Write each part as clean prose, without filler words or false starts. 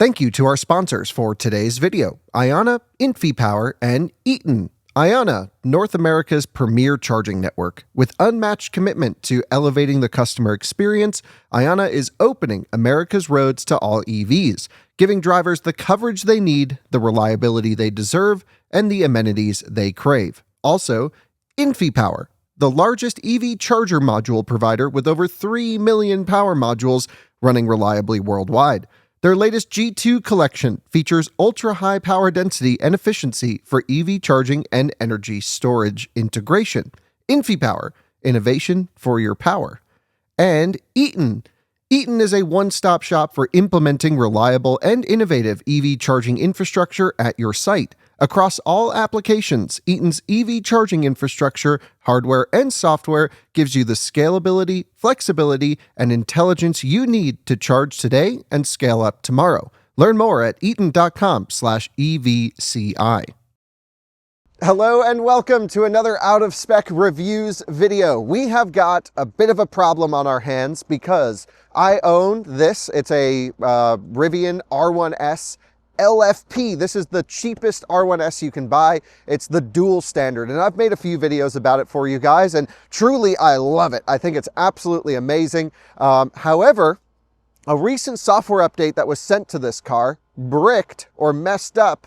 Thank you to our sponsors for today's video, Ionna, InfyPower, and Eaton. Ionna, North America's premier charging network. With unmatched commitment to elevating the customer experience, Ionna is opening America's roads to all EVs, giving drivers the coverage they need, the reliability they deserve, and the amenities they crave. Also, InfyPower, the largest EV charger module provider with over 3 million power modules running reliably worldwide. Their latest G2 collection features ultra-high power density and efficiency for EV charging and energy storage integration. InfyPower, innovation for your power. And Eaton. Eaton is a one-stop shop for implementing reliable and innovative EV charging infrastructure at your site. Across all applications, Eaton's EV charging infrastructure, hardware, and software gives you the scalability, flexibility, and intelligence you need to charge today and scale up tomorrow. Learn more at eaton.com/EVCI. Hello and welcome to another Out of Spec Reviews video. We have got a bit of a problem on our hands because I own this. It's a Rivian R1S LFP. This is the cheapest R1S you can buy. It's the dual standard, and I've made a few videos about it for you guys, and truly I love it. I think it's absolutely amazing. However, a recent software update that was sent to this car bricked or messed up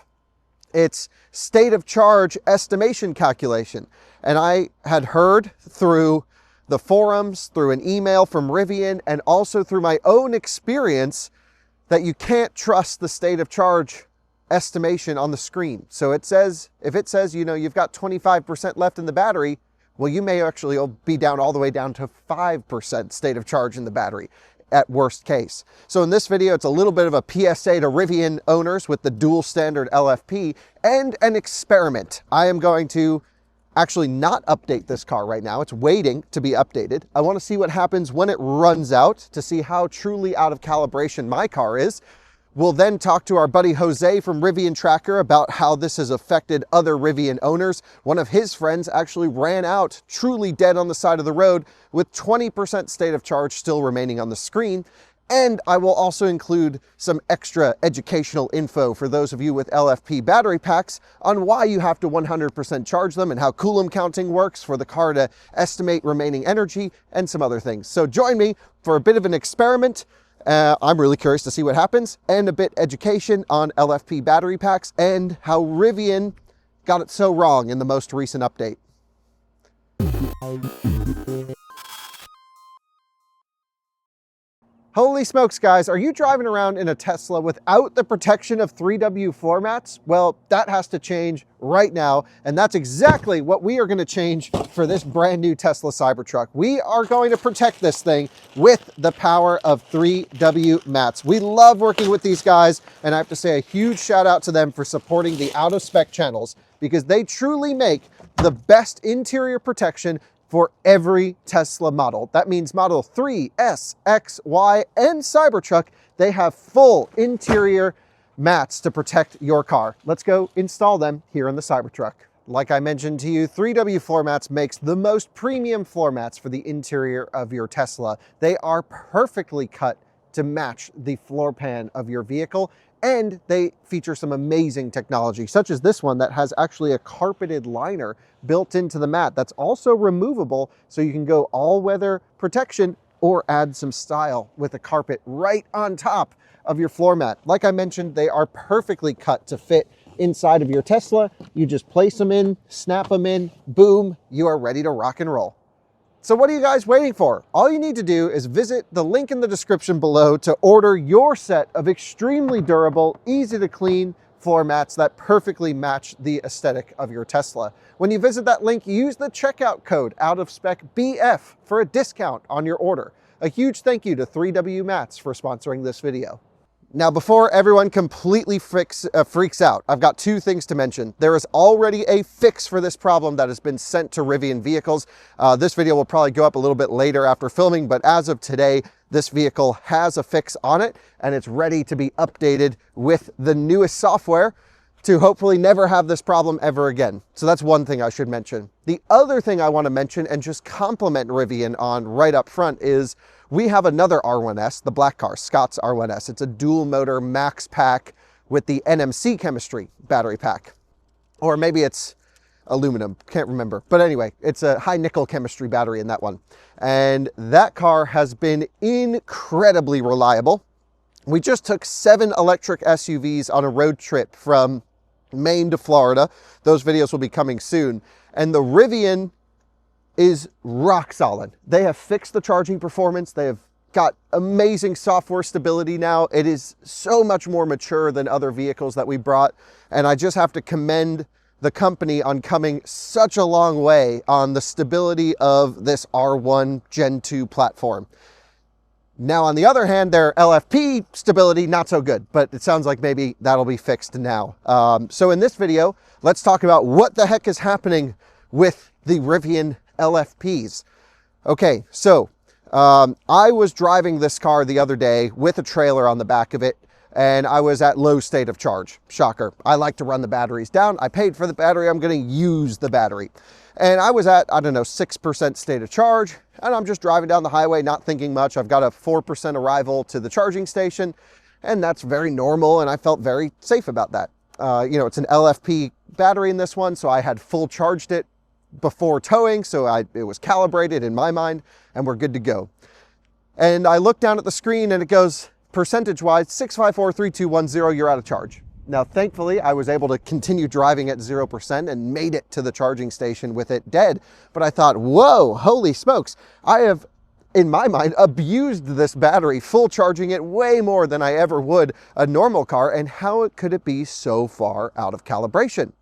its state of charge estimation calculation. And I had heard through the forums, through an email from Rivian, and also through my own experience that you can't trust the state of charge estimation on the screen. So it says, if it says, you know, you've got 25% left in the battery, well, you may actually be down all the way down to 5% state of charge in the battery at worst case. So in this video, it's a little bit of a PSA to Rivian owners with the dual standard LFP and an experiment. I am going to actually not update this car right now. It's waiting to be updated. I want to see what happens when it runs out to see how truly out of calibration my car is. We'll then talk to our buddy Jose from RivianTrackr about how this has affected other Rivian owners. One of his friends actually ran out truly dead on the side of the road with 20% state of charge still remaining on the screen. And I will also include some extra educational info for those of you with LFP battery packs on why you have to 100% charge them and how Coulomb counting works for the car to estimate remaining energy and some other things. So join me for a bit of an experiment. I'm really curious to see what happens, and a bit education on LFP battery packs and how Rivian got it so wrong in the most recent update. Holy smokes, guys, are you driving around in a Tesla without the protection of 3W floor mats? Well, that has to change right now, and that's exactly what we are going to change for this brand new Tesla Cybertruck. We are going to protect this thing with the power of 3W mats. We love working with these guys, and I have to say a huge shout out to them for supporting the Out of Spec channels, because they truly make the best interior protection for every Tesla model. That means Model 3, S, X, Y, and Cybertruck, they have full interior mats to protect your car. Let's go install them here in the Cybertruck. Like I mentioned to you, 3W floor mats makes the most premium floor mats for the interior of your Tesla. They are perfectly cut to match the floor pan of your vehicle, and they feature some amazing technology, such as this one that has actually a carpeted liner built into the mat that's also removable, so you can go all-weather protection or add some style with a carpet right on top of your floor mat. Like I mentioned, they are perfectly cut to fit inside of your Tesla. You just place them in, snap them in, boom, you are ready to rock and roll. So what are you guys waiting for? All you need to do is visit the link in the description below to order your set of extremely durable, easy to clean floor mats that perfectly match the aesthetic of your Tesla. When you visit that link, use the checkout code OUTOFSPECBF for a discount on your order. A huge thank you to 3W Mats for sponsoring this video. Now, before everyone completely freaks out, I've got two things to mention. There is already a fix for this problem that has been sent to Rivian vehicles. This video will probably go up a little bit later after filming, but as of today, this vehicle has a fix on it, and it's ready to be updated with the newest software. to hopefully never have this problem ever again. So that's one thing I should mention. The other thing I want to mention and just compliment Rivian on right up front is we have another R1S, the black car, Scott's R1S. It's a dual motor max pack with the NMC chemistry battery pack. Or maybe it's aluminum, can't remember. But anyway, it's a high nickel chemistry battery in that one. And that car has been incredibly reliable. We just took 7 electric SUVs on a road trip from Maine to Florida. Those videos will be coming soon. And the Rivian is rock solid. They have fixed the charging performance. They have got amazing software stability now. It is so much more mature than other vehicles that we brought. And I just have to commend the company on coming such a long way on the stability of this R1 Gen 2 platform. Now, on the other hand, their LFP stability, not so good, but it sounds like maybe that'll be fixed now. So in this video, let's talk about what the heck is happening with the Rivian LFPs. Okay, so I was driving this car the other day with a trailer on the back of it, and I was at low state of charge. Shocker. I like to run the batteries down. I paid for the battery. I'm going to use the battery. And I was at, I don't know, 6% state of charge, and I'm just driving down the highway, not thinking much. I've got a 4% arrival to the charging station, and that's very normal, and I felt very safe about that. You know, it's an LFP battery in this one, so I had full charged it before towing, so it was calibrated in my mind, and we're good to go. And I look down at the screen, and it goes, percentage-wise, 6543210, you're out of charge. Now, thankfully, I was able to continue driving at 0% and made it to the charging station with it dead. But I thought, whoa, holy smokes. I have, in my mind, abused this battery, full charging it way more than I ever would a normal car. And how could it be so far out of calibration?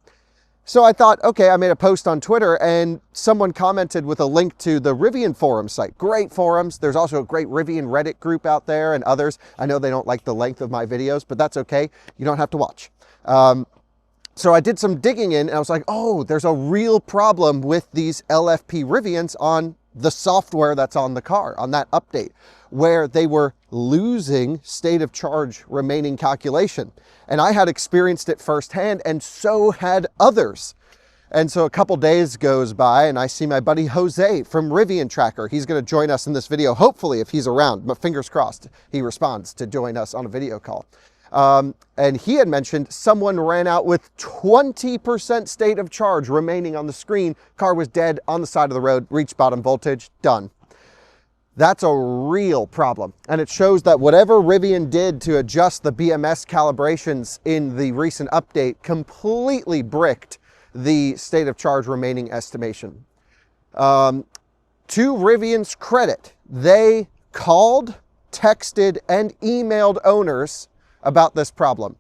So I thought, okay, I made a post on Twitter and someone commented with a link to the Rivian forum site. Great forums. There's also a great Rivian Reddit group out there and others. I know they don't like the length of my videos, but that's okay. You don't have to watch. So I did some digging in and I was like, oh, there's a real problem with these LFP Rivians on the software that's on the car, on that update, where they were losing state of charge remaining calculation. And I had experienced it firsthand, and so had others. And so a couple days goes by and I see my buddy Jose from RivianTrackr. He's going to join us in this video, hopefully, if he's around, but fingers crossed he responds to join us on a video call. And he had mentioned someone ran out with 20% state of charge remaining on the screen. Car was dead on the side of the road, reached bottom voltage, done. That's a real problem. And it shows that whatever Rivian did to adjust the BMS calibrations in the recent update completely bricked the state of charge remaining estimation. To Rivian's credit, they called, texted, and emailed owners about this problem.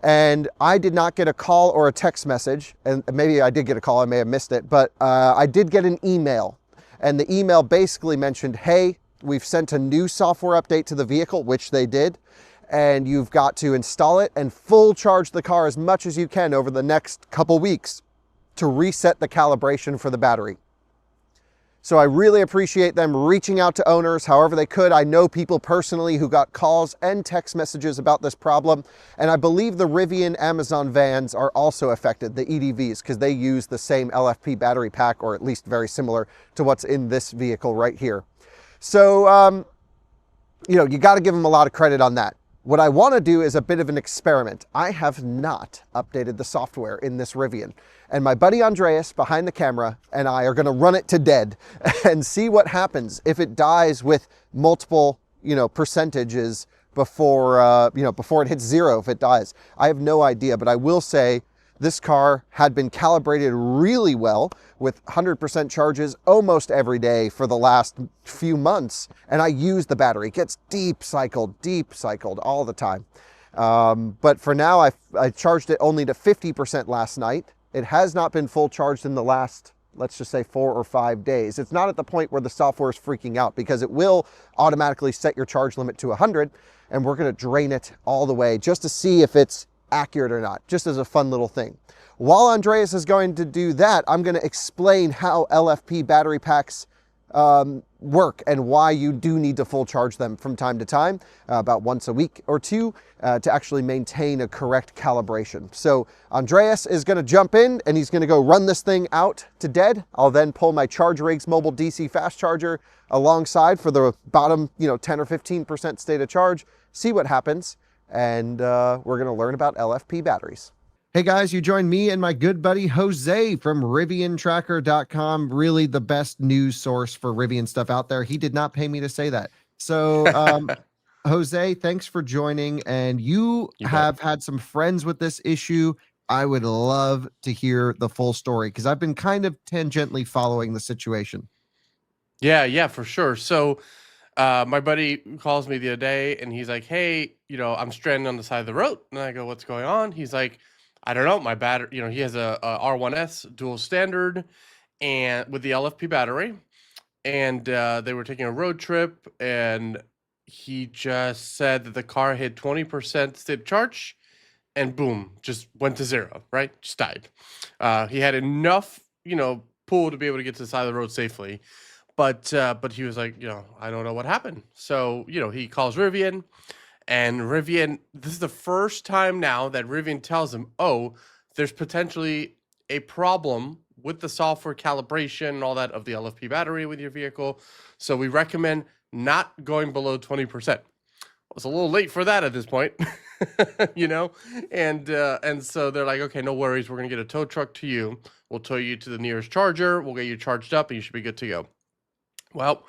And I did not get a call or a text message, and maybe I did get a call, I may have missed it, but I did get an email. And the email basically mentioned, hey, we've sent a new software update to the vehicle, which they did, and you've got to install it and full charge the car as much as you can over the next couple weeks to reset the calibration for the battery. So I really appreciate them reaching out to owners however they could. I know people personally who got calls and text messages about this problem. And I believe the Rivian Amazon vans are also affected, the EDVs, because they use the same LFP battery pack, or at least very similar to what's in this vehicle right here. So, you know, you got to give them a lot of credit on that. What I want to do is a bit of an experiment. I have not updated the software in this Rivian. And my buddy Andreas behind the camera and I are going to run it to dead and see what happens if it dies with multiple, you know, percentages before, you know, before it hits zero, if it dies. I have no idea, but I will say this car had been calibrated really well with 100% charges almost every day for the last few months. And I use the battery. It gets deep cycled all the time. But for now, I charged it only to 50% last night. It has not been full charged in the last, let's just say 4 or 5 days. It's not at the point where the software is freaking out, because it will automatically set your charge limit to 100, and we're going to drain it all the way just to see if it's accurate or not, just as a fun little thing. While Andreas is going to do that, I'm going to explain how LFP battery packs work and why you do need to full charge them from time to time, about once a week or two, to actually maintain a correct calibration. So Andreas is going to jump in and he's going to go run this thing out to dead. I'll then pull my ChargeRig's mobile DC fast charger alongside for the bottom, 10 or 15% state of charge, see what happens, and we're going to learn about LFP batteries. Hey guys, you join me and my good buddy Jose from RivianTrackr.com, really the best news source for Rivian stuff out there. He did not pay me to say that. So, Jose, thanks for joining. And you have had some friends with this issue. I would love to hear the full story because I've been kind of tangentially following the situation. Yeah, for sure. So my buddy calls me the other day and he's like, hey, I'm stranded on the side of the road. And I go, what's going on? He's like, I don't know. My battery, he has a R1S dual standard and with the LFP battery. And they were taking a road trip and he just said that the car hit 20% state of charge and boom, just went to zero, right? Just died. He had enough, pull to be able to get to the side of the road safely. But he was like, I don't know what happened. So, he calls Rivian, and Rivian, this is the first time now that Rivian tells him, oh, there's potentially a problem with the software calibration and all that of the LFP battery with your vehicle. So we recommend not going below 20%. I was a little late for that at this point, and so they're like, okay, no worries. We're going to get a tow truck to you. We'll tow you to the nearest charger. We'll get you charged up and you should be good to go. Well,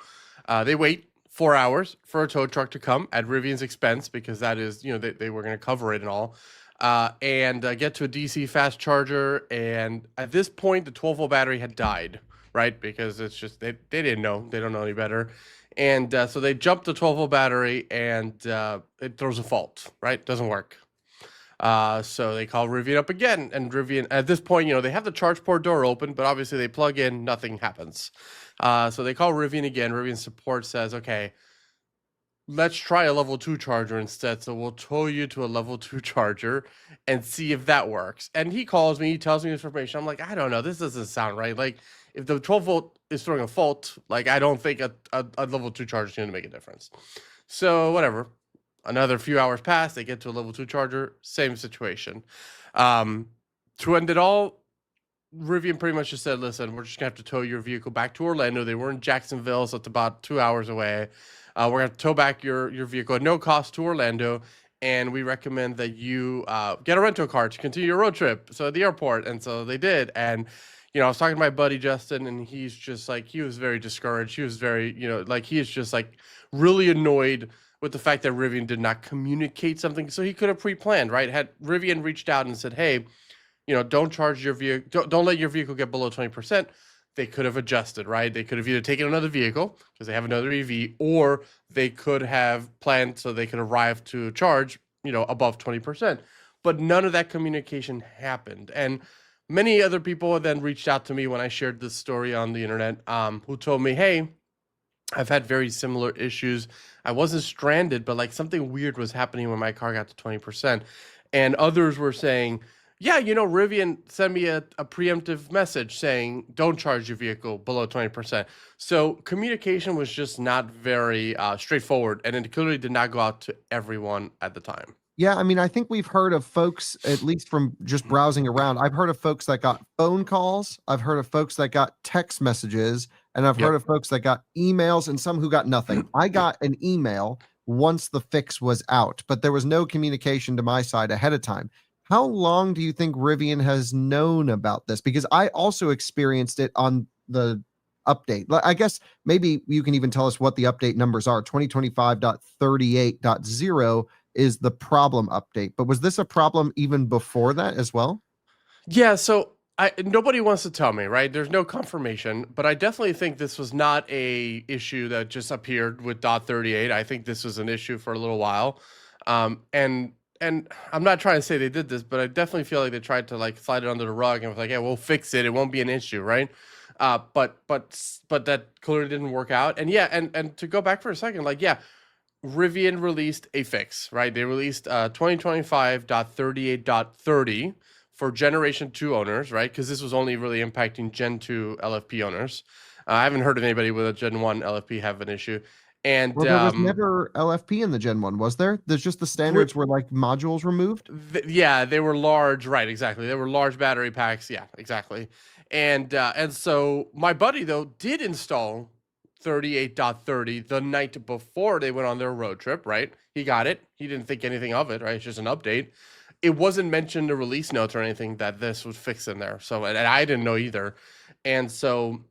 they wait 4 hours for a tow truck to come at Rivian's expense because that is, they were going to cover it and all, and get to a DC fast charger. And at this point, the 12-volt battery had died, right? Because it's just, they didn't know. They don't know any better. And so they jumped the 12-volt battery and it throws a fault, right? Doesn't work. So they call Rivian up again, and Rivian, at this point, they have the charge port door open, but obviously they plug in, nothing happens. So they call Rivian again. Rivian support says, okay, let's try a level 2 charger instead. So we'll tow you to a level 2 charger and see if that works. And he calls me, he tells me this information. I'm like, I don't know, this doesn't sound right. Like, if the 12-volt is throwing a fault, like, I don't think a level 2 charger is going to make a difference. So whatever. Another few hours pass, they get to a level 2 charger, same situation. To end it all, Rivian pretty much just said, listen, we're just going to have to tow your vehicle back to Orlando. They were in Jacksonville, so it's about 2 hours away. We're going to have to tow back your vehicle at no cost to Orlando, and we recommend that you get a rental car to continue your road trip, so at the airport. And so they did. And, I was talking to my buddy Justin, and he's just like, he was very discouraged. He was very, he is just like really annoyed with the fact that Rivian did not communicate something, so he could have pre-planned, right? Had Rivian reached out and said, hey, don't charge your vehicle, don't let your vehicle get below 20%, they could have adjusted, right? They could have either taken another vehicle because they have another EV, or they could have planned so they could arrive to charge, above 20%. But none of that communication happened. And many other people then reached out to me when I shared this story on the internet, who told me, hey, I've had very similar issues. I wasn't stranded, but like something weird was happening when my car got to 20%. And others were saying, yeah, Rivian sent me a preemptive message saying, don't charge your vehicle below 20%. So communication was just not very straightforward, and it clearly did not go out to everyone at the time. Yeah, I mean, I think we've heard of folks, at least from just browsing around, I've heard of folks that got phone calls, I've heard of folks that got text messages, and I've heard of folks that got emails, and some who got nothing. I got an email once the fix was out, but there was no communication to my side ahead of time. How long do you think Rivian has known about this? Because I also experienced it on the update. I guess maybe you can even tell us what the update numbers are. 2025.38.0 is the problem update. But was this a problem even before that as well? Yeah, so nobody wants to tell me, right? There's no confirmation, but I definitely think this was not a issue that just appeared with .38. I think this was an issue for a little while. And I'm not trying to say they did this, but I definitely feel like they tried to like slide it under the rug and was like, yeah, we'll fix it. It won't be an issue, right? But that clearly didn't work out. And yeah, and to go back for a second, like, yeah, Rivian released a fix, right? They released 2025.38.30 for Generation 2 owners, right? Because this was only really impacting Gen 2 LFP owners. I haven't heard of anybody with a Gen 1 LFP have an issue. And Well, there was never LFP in the Gen 1, was there? There's just the standards were like modules removed. yeah, they were large, right? Exactly. They were large battery packs. Yeah, exactly. And so my buddy though did install 38.30 the night before they went on their road trip. Right? He got it. He didn't think anything of it. Right? It's just an update. It wasn't mentioned in the release notes or anything that this was fixed in there. So and I didn't know either. And so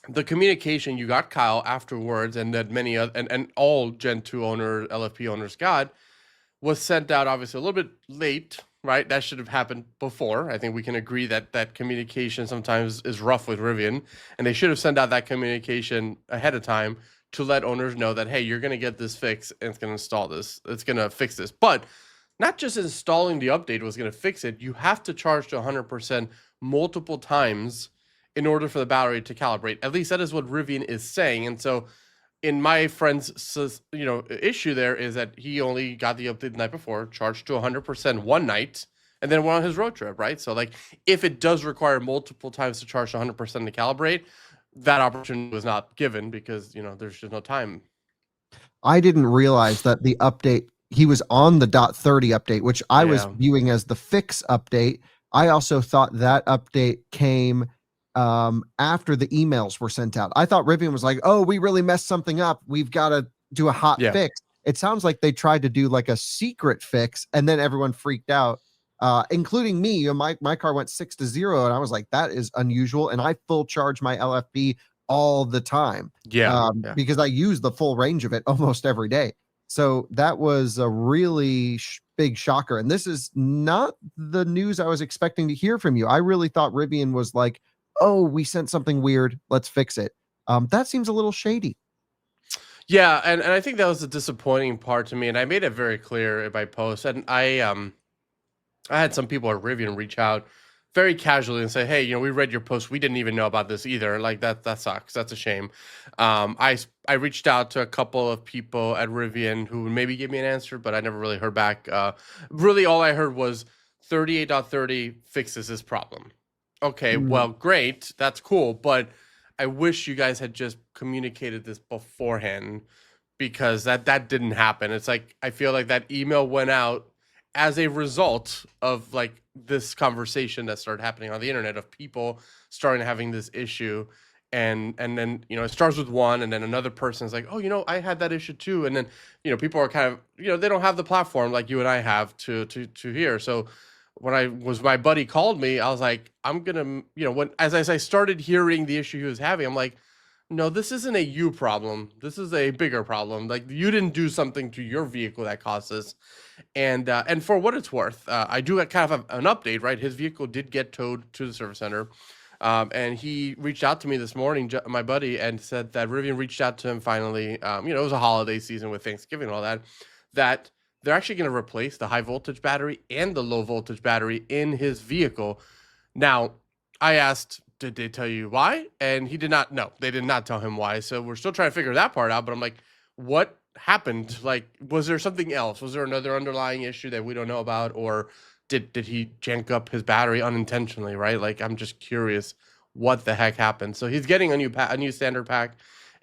the communication you got Kyle afterwards, and that many other and all Gen 2 owner LFP owners got was sent out obviously a little bit late, right? That should have happened before. I think we can agree that that communication sometimes is rough with Rivian, and they should have sent out that communication ahead of time to let owners know that, hey, you're going to get this fix and it's going to install this. It's going to fix this. But not just installing the update was going to fix it. You have to charge to 100% multiple times in order for the battery to calibrate. At least that is what Rivian is saying. And so in my friend's issue there is that he only got the update the night before, charged to 100% one night, and then went on his road trip, right? So like if it does require multiple times to charge to 100% to calibrate, that opportunity was not given because there's just no time. I didn't realize that the update, he was on the .30 update, which I was Yeah. viewing as the fix update. I also thought that update came after the emails were sent out. I thought Rivian was like, oh, we really messed something up. We've got to do a hot Yeah. fix. It sounds like they tried to do like a secret fix and then everyone freaked out, including me. My car went 6 to 0 and I was like, that is unusual. And I full charge my LFP all the time. Yeah. Because I use the full range of it almost every day. So that was a really big shocker. And this is not the news I was expecting to hear from you. I really thought Rivian was like, oh, we sent something weird. Let's fix it. That seems a little shady. Yeah, and I think that was the disappointing part to me, and I made it very clear in my post. And I had some people at Rivian reach out very casually and say, "Hey, we read your post. We didn't even know about this either. Like that sucks. That's a shame." I reached out to a couple of people at Rivian who maybe gave me an answer, but I never really heard back. Really, all I heard was 38.30 fixes this problem. Okay, well, great. That's cool, but I wish you guys had just communicated this beforehand because that didn't happen. It's like I feel like that email went out as a result of like this conversation that started happening on the internet of people starting having this issue, and then it starts with one, and then another person is like, oh, I had that issue too, and then people are kind of they don't have the platform like you and I have to hear. So when my buddy called me, I was like, I'm gonna as I started hearing the issue he was having, I'm like, no, this isn't a you problem. This is a bigger problem. Like you didn't do something to your vehicle that caused this. And for what it's worth, I do kind of have an update, right? His vehicle did get towed to the service center. And he reached out to me this morning, my buddy, and said that Rivian reached out to him finally. It was a holiday season with Thanksgiving and all that, that they're actually going to replace the high voltage battery and the low voltage battery in his vehicle. Now, I asked, did they tell you why? And he did not. No, they did not tell him why. So we're still trying to figure that part out. But I'm like, what happened? Like, was there something else? Was there another underlying issue that we don't know about? Or did he jank up his battery unintentionally, right? Like, I'm just curious what the heck happened. So he's getting a new standard pack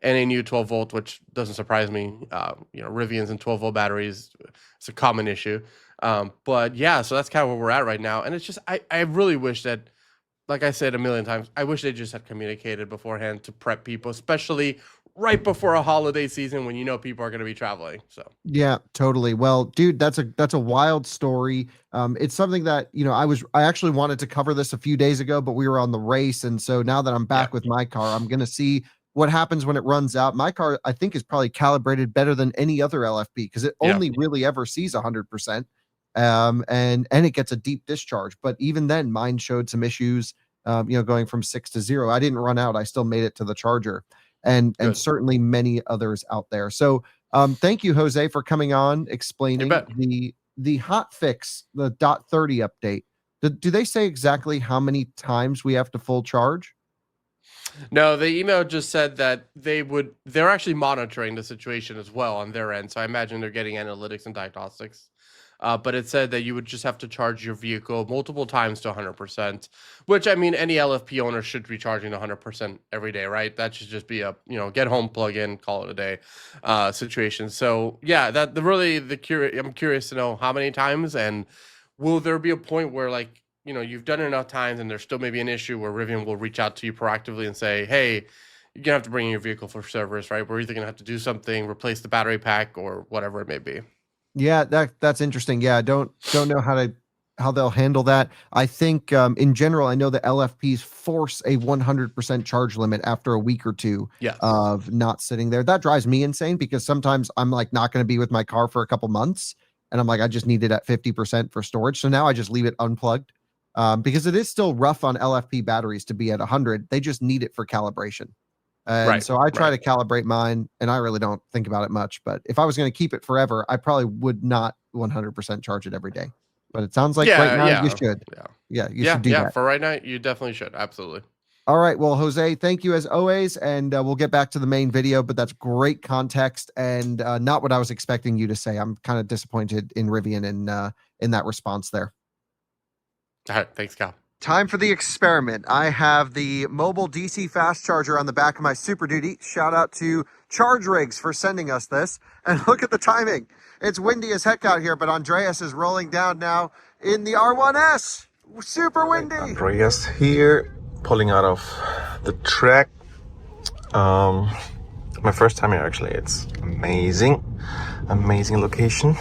and a new 12 volt, which doesn't surprise me. Rivians and 12 volt batteries, it's a common issue. But yeah, so that's kind of where we're at right now. And it's just, I really wish that, like I said a million times, I wish they just had communicated beforehand to prep people, especially right before a holiday season when people are going to be traveling. So yeah, totally. Well, dude, that's a wild story. It's something that I actually wanted to cover this a few days ago, but we were on the race, and so now that I'm back with my car, I'm gonna see what happens when it runs out. My car, I think, is probably calibrated better than any other LFP because it only really ever sees 100%, and it gets a deep discharge. But even then, mine showed some issues. Going from 6 to 0. I didn't run out. I still made it to the charger, and certainly many others out there. So thank you, Jose, for coming on explaining the hot fix, the .30 update. Do they say exactly how many times we have to full charge? No, the email just said that they're actually monitoring the situation as well on their end. So I imagine they're getting analytics and diagnostics. but it said that you would just have to charge your vehicle multiple times to 100%, which, I mean, any LFP owner should be charging 100% every day, right? That should just be a, get home, plug in, call it a day situation. So yeah, I'm curious to know how many times, and will there be a point where, like, you've done it enough times and there's still maybe an issue where Rivian will reach out to you proactively and say, hey, you're gonna have to bring in your vehicle for service, right? We're either gonna have to do something, replace the battery pack, or whatever it may be. Yeah, that's interesting. Yeah, I don't know how they'll handle that. I think in general, I know the LFPs force a 100% charge limit after a week or two Yes. of not sitting there. That drives me insane because sometimes I'm like not going to be with my car for a couple months, and I'm like, I just need it at 50% for storage. So now I just leave it unplugged because it is still rough on LFP batteries to be at 100. They just need it for calibration. And Right, so I try right. to calibrate mine, and I really don't think about it much. But if I was going to keep it forever, I probably would not 100% charge it every day. But it sounds like right Yeah, now you yeah, should. yeah. Yeah, you Yeah, should do yeah. that. For right now, you definitely should. Absolutely. All right. Well, Jose, thank you as always. And we'll get back to the main video, but that's great context and not what I was expecting you to say. I'm kind of disappointed in Rivian in that response there. All right. Thanks, Cal. Time for the experiment. I have the mobile DC fast charger on the back of my Super Duty. Shout out to Charge Rigs for sending us this. And look at the timing. It's windy as heck out here, but Andreas is rolling down now in the R1S. Super windy. Andreas here, pulling out of the track. My first time here actually. It's amazing. Amazing location.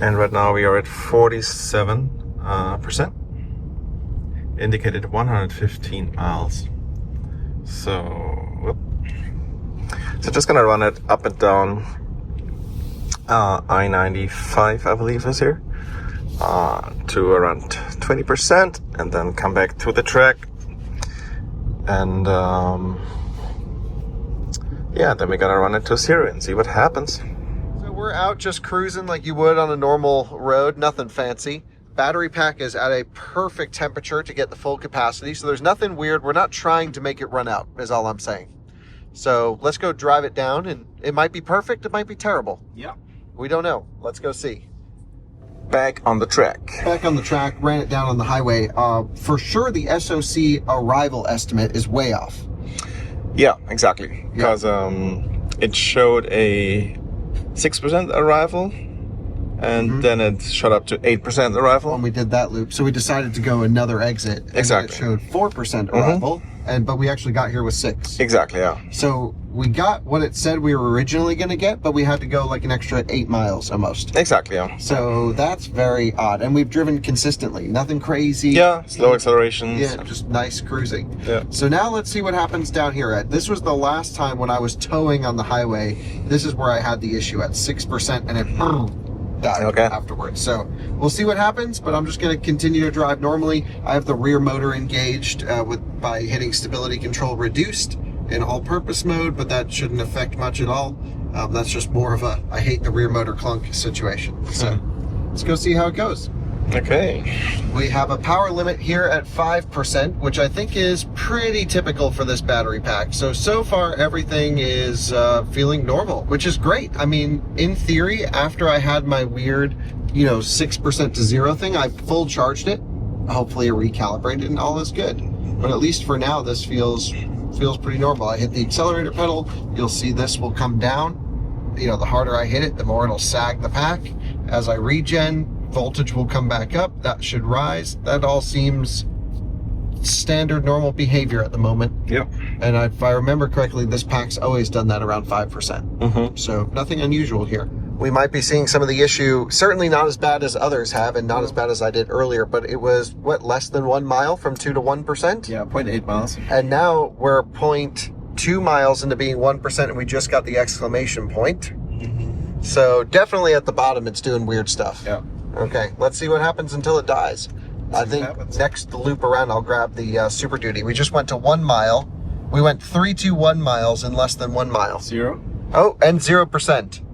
And right now we are at 47%. Indicated 115 miles. So just gonna run it up and down I-95, I believe is here, to around 20%, and then come back to the track. And yeah, then we gotta run it to 0 and see what happens. So we're out just cruising like you would on a normal road, nothing fancy. Battery pack is at a perfect temperature to get the full capacity, so there's nothing weird. We're not trying to make it run out, is all I'm saying. So let's go drive it down, and it might be perfect, it might be terrible. Yeah. We don't know. Let's go see. Back on the track. Back on the track, ran it down on the highway. For sure, the SOC arrival estimate is way off. Yeah, exactly. Because it showed a 6% arrival, and then it shot up to 8% arrival. When we did that loop, so we decided to go another exit. And Exactly. it showed 4% arrival, but we actually got here with 6. Exactly, yeah. So we got what it said we were originally going to get, but we had to go like an extra 8 miles almost. Exactly, yeah. So that's very odd. And we've driven consistently, nothing crazy. Yeah, slow accelerations. Yeah, just nice cruising. Yeah. So now let's see what happens down here. This was the last time when I was towing on the highway. This is where I had the issue at 6%, and it died afterwards. So we'll see what happens, but I'm just going to continue to drive normally. I have the rear motor engaged by hitting stability control reduced in all-purpose mode, but that shouldn't affect much at all. That's just more of a I hate the rear motor clunk situation. So let's go see how it goes. Okay. We have a power limit here at 5%, which I think is pretty typical for this battery pack. So far everything is feeling normal, which is great. I mean, in theory, after I had my weird, 6% to 0 thing, I full charged it. Hopefully it recalibrated and all is good. But at least for now, this feels pretty normal. I hit the accelerator pedal. You'll see this will come down. The harder I hit it, the more it'll sag the pack. As I regen, voltage will come back up. That should rise. That all seems standard normal behavior at the moment. Yep. And if I remember correctly, this pack's always done that around 5%. So nothing unusual here. We might be seeing some of the issue, certainly not as bad as others have, and not as bad as I did earlier, but it was, less than 1 mile from 2 to 1%? Yeah, 0.8 miles. And now we're 0.2 miles into being 1%, and we just got the exclamation point. So definitely at the bottom, it's doing weird stuff. Yeah. Okay, let's see what happens until it dies. I think next loop around, I'll grab the Super Duty. We just went to 1 mile. We went 321 miles in less than 1 mile. 0? Oh, and 0%.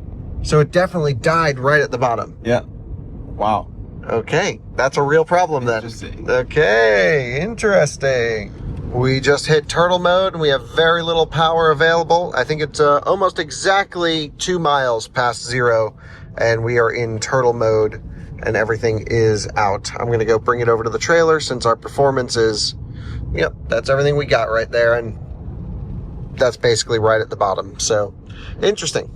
So it definitely died right at the bottom. Yeah. Wow. Okay, that's a real problem then. Interesting. Okay, interesting. We just hit turtle mode and we have very little power available. I think it's almost exactly 2 miles past 0 and we are in turtle mode. and everything is out. I'm going to go bring it over to the trailer since our performance is, yep, that's everything we got right there, and that's basically right at the bottom. So, interesting.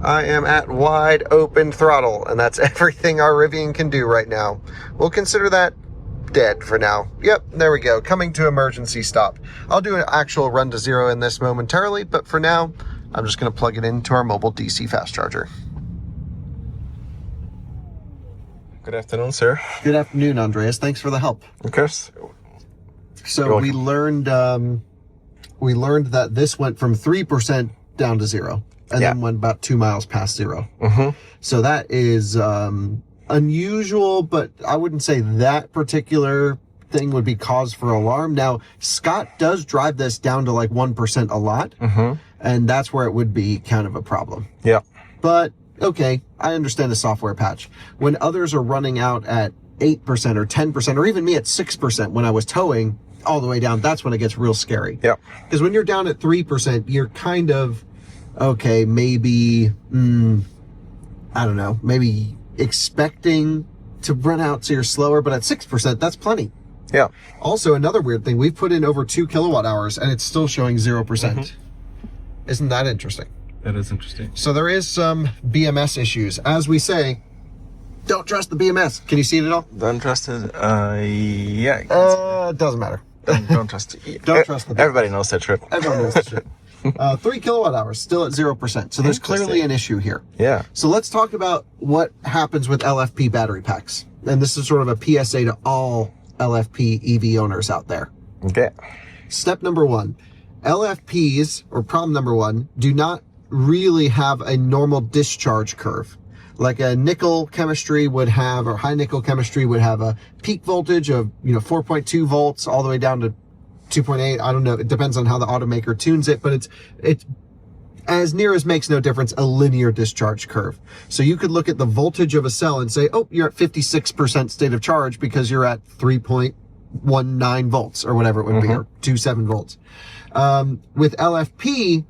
I am at wide open throttle, and that's everything our Rivian can do right now. We'll consider that dead for now. Yep, there we go. Coming to emergency stop. I'll do an actual run to zero in this momentarily, but for now, I'm just going to plug it into our mobile DC fast charger. Good afternoon, sir. Good afternoon, Andreas. Thanks for the help. Of course. So we learned that this went from 3% down to zero, and then went about 2 miles past zero. So that is unusual, but I wouldn't say that particular thing would be cause for alarm. Now, Scott does drive this down to like 1% a lot, and that's where it would be kind of a problem. Yeah. But, okay, I understand the software patch. When others are running out at 8% or 10%, or even me at 6% when I was towing all the way down, that's when it gets real scary. Yeah. Because when you're down at 3%, you're kind of, okay, maybe, I don't know, maybe expecting to run out so you're slower, but at 6%, that's plenty. Yeah. Also, another weird thing, we've put in over 2 kilowatt hours and it's still showing 0%. Isn't that interesting? That is interesting. So there is some BMS issues. As we say, don't trust the BMS. Can you see it at all? Don't trust it. Yeah. It doesn't matter. Don't trust it. Don't trust the BMS. Everybody knows that trip. Everyone knows this shit. 3 kilowatt hours, still at 0%. So there's clearly an issue here. Yeah. So let's talk about what happens with LFP battery packs. And this is sort of a PSA to all LFP EV owners out there. Okay. Step number 1, LFPs, or problem number 1, do not really have a normal discharge curve. Like a nickel chemistry would have, or high nickel chemistry would have a peak voltage of, 4.2 volts all the way down to 2.8. I don't know. It depends on how the automaker tunes it, but it's as near as makes no difference, a linear discharge curve. So you could look at the voltage of a cell and say, oh, you're at 56% state of charge because you're at 3.19 volts or whatever it would be, or 2.7 volts. With LFP,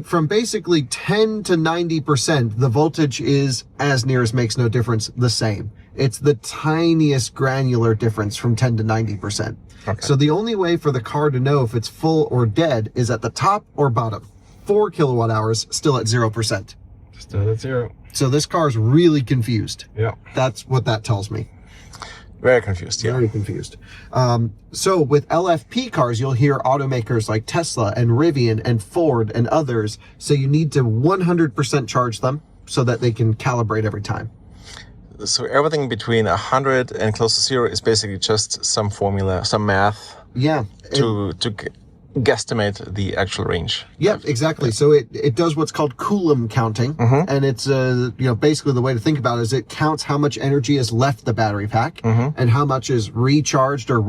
from basically 10 to 90%, the voltage is, as near as makes no difference, the same. It's the tiniest granular difference from 10 to 90%. Okay. So the only way for the car to know if it's full or dead is at the top or bottom. 4 kilowatt hours, still at 0%. Still at 0. So this car is really confused. Yeah. That's what that tells me. Very confused, yeah. Very confused. So with LFP cars, you'll hear automakers like Tesla and Rivian and Ford and others say you need to 100% charge them so that they can calibrate every time. So everything between 100 and close to 0 is basically just some formula, some math. Yeah. To guesstimate the actual range. Yep, exactly. So it does what's called Coulomb counting, and it's basically the way to think about it is it counts how much energy has left the battery pack and how much is recharged or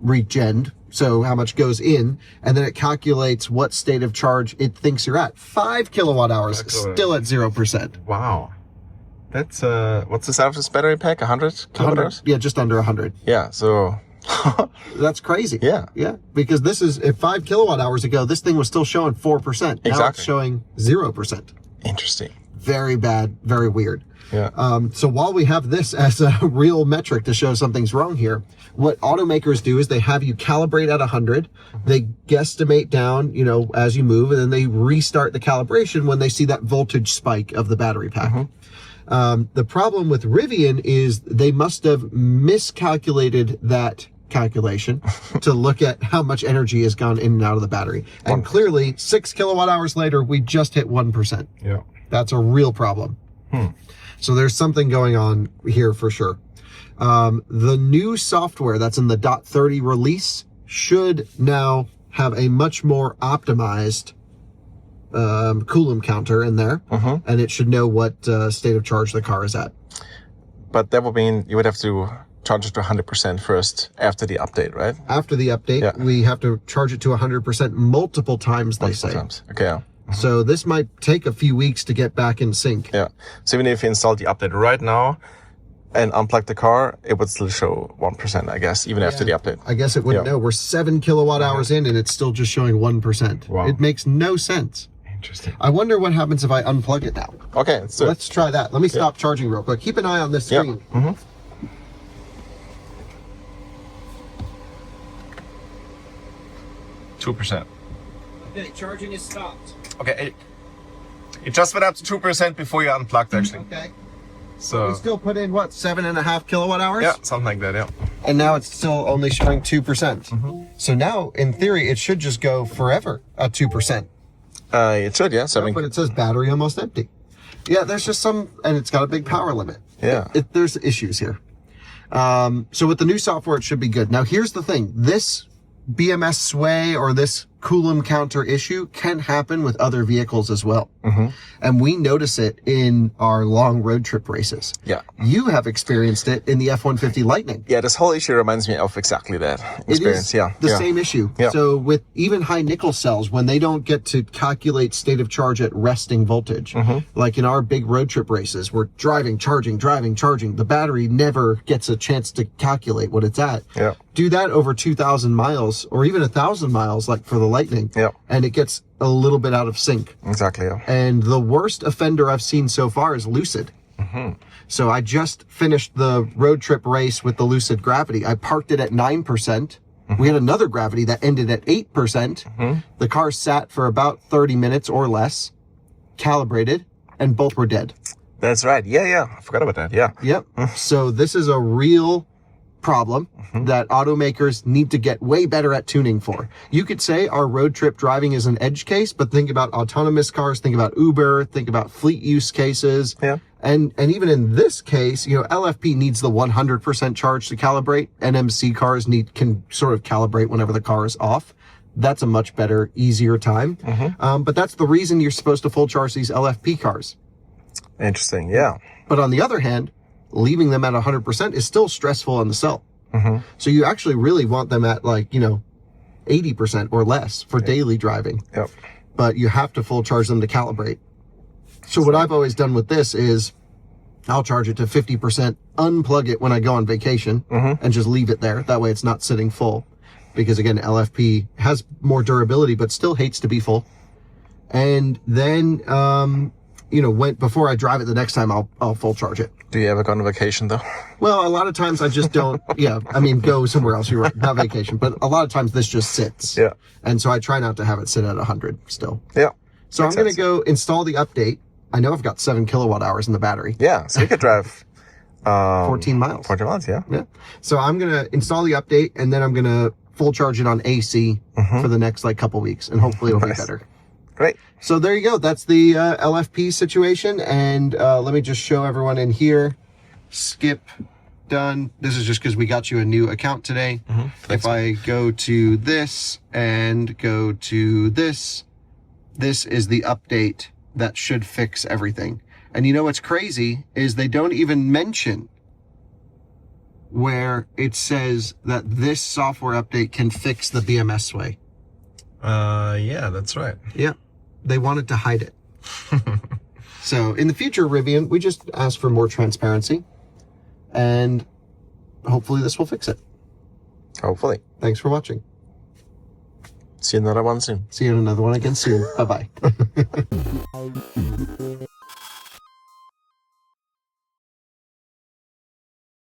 regened. So how much goes in, and then it calculates what state of charge it thinks you're at. 5 kilowatt hours, still at 0%. Wow. That's what's the size of this battery pack? 100 kilowatt hours? Yeah, just under 100. Yeah, so that's crazy. Yeah. Yeah. Because this is, if 5 kilowatt hours ago, this thing was still showing 4%. Exactly. Now it's showing 0%. Interesting. Very bad, very weird. Yeah. So while we have this as a real metric to show something's wrong here, what automakers do is they have you calibrate at 100. They guesstimate down, as you move, and then they restart the calibration when they see that voltage spike of the battery pack. The problem with Rivian is they must have miscalculated that calculation to look at how much energy has gone in and out of the battery. And clearly, 6 kilowatt hours later, we just hit 1%. Yeah. That's a real problem. So there's something going on here for sure. The new software that's in the .30 release should now have a much more optimized Coulomb counter in there, and it should know what state of charge the car is at. But that would mean you would have to charge it to 100% first after the update, right? After the update, we have to charge it to 100% multiple times, they say. Okay, yeah. So this might take a few weeks to get back in sync. Yeah. So even if you install the update right now and unplug the car, it would still show 1%, I guess, even after the update. I guess it wouldn't know. We're 7 kilowatt hours in and it's still just showing 1%. Wow. It makes no sense. Interesting. I wonder what happens if I unplug it now. Okay, so Let's try that. Let me stop charging real quick. Keep an eye on this screen. Mm-hmm. 2%. Okay, charging is stopped. Okay, it just went up to 2% before you unplugged, actually. Okay. So We still put in, what, 7.5 kilowatt hours? yeah, something like that, yeah. And now it's still only showing 2%. So now, in theory, it should just go forever at 2%. It should, yeah. So I But mean, it says battery almost empty. Yeah, there's just some, and it's got a big power limit. yeah. There's issues here. So with the new software, it should be good. Now, here's the thing. This BMS sway or this Coulomb counter issue can happen with other vehicles as well. And we notice it in our long road trip races. Yeah. You have experienced it in the F-150 Lightning. Yeah, this whole issue reminds me of exactly that experience. It is the yeah. same issue. Yeah. So with even high nickel cells, when they don't get to calculate state of charge at resting voltage, like in our big road trip races, we're driving, charging, the battery never gets a chance to calculate what it's at. Yeah. Do that over 2,000 miles or even 1,000 miles, like for the Lightning, Yeah. and it gets a little bit out of sync. Exactly, yeah. And the worst offender I've seen so far is Lucid. So I just finished the road trip race with the Lucid Gravity. I parked it at 9%. We had another Gravity that ended at 8%. The car sat for about 30 minutes or less, calibrated, and both were dead. That's right. Yeah. I forgot about that. Yeah. Yep. So this is a real problem that automakers need to get way better at tuning for. You could say our road trip driving is an edge case, but think about autonomous cars, think about Uber, think about fleet use cases. Yeah. And even in this case, you know, LFP needs the 100% charge to calibrate. NMC cars can sort of calibrate whenever the car is off. That's a much better, easier time. But that's the reason you're supposed to full charge these LFP cars. Interesting. Yeah. But on the other hand, leaving them at 100% is still stressful on the cell. So you actually really want them at 80% or less for daily driving. Yep. But you have to full charge them to calibrate. So what I've always done with this is I'll charge it to 50%, unplug it when I go on vacation, and just leave it there. That way it's not sitting full. Because again, LFP has more durability, but still hates to be full. And then, before I drive it the next time, I'll full charge it. Do you ever go on vacation though? Well, a lot of times I just don't, go somewhere else. You're right, not vacation, but a lot of times this just sits. Yeah. And so I try not to have it sit at 100 still. Yeah. So I'm going to go install the update. I know I've got 7 kilowatt hours in the battery. Yeah. So you could drive 14 miles. 14 miles, yeah. Yeah. So I'm going to install the update and then I'm going to full charge it on AC for the next couple weeks and hopefully it'll be better. Great. So there you go. That's the LFP situation. And let me just show everyone in here. Skip, done. This is just because we got you a new account today. If I go to this and go to this, this is the update that should fix everything. And you know what's crazy is they don't even mention where it says that this software update can fix the BMS sway. Yeah, that's right. Yeah. They wanted to hide it. So in the future, Rivian, we just ask for more transparency and hopefully this will fix it. Hopefully. Thanks for watching. See you in another one soon. See you in another one again soon. Bye-bye.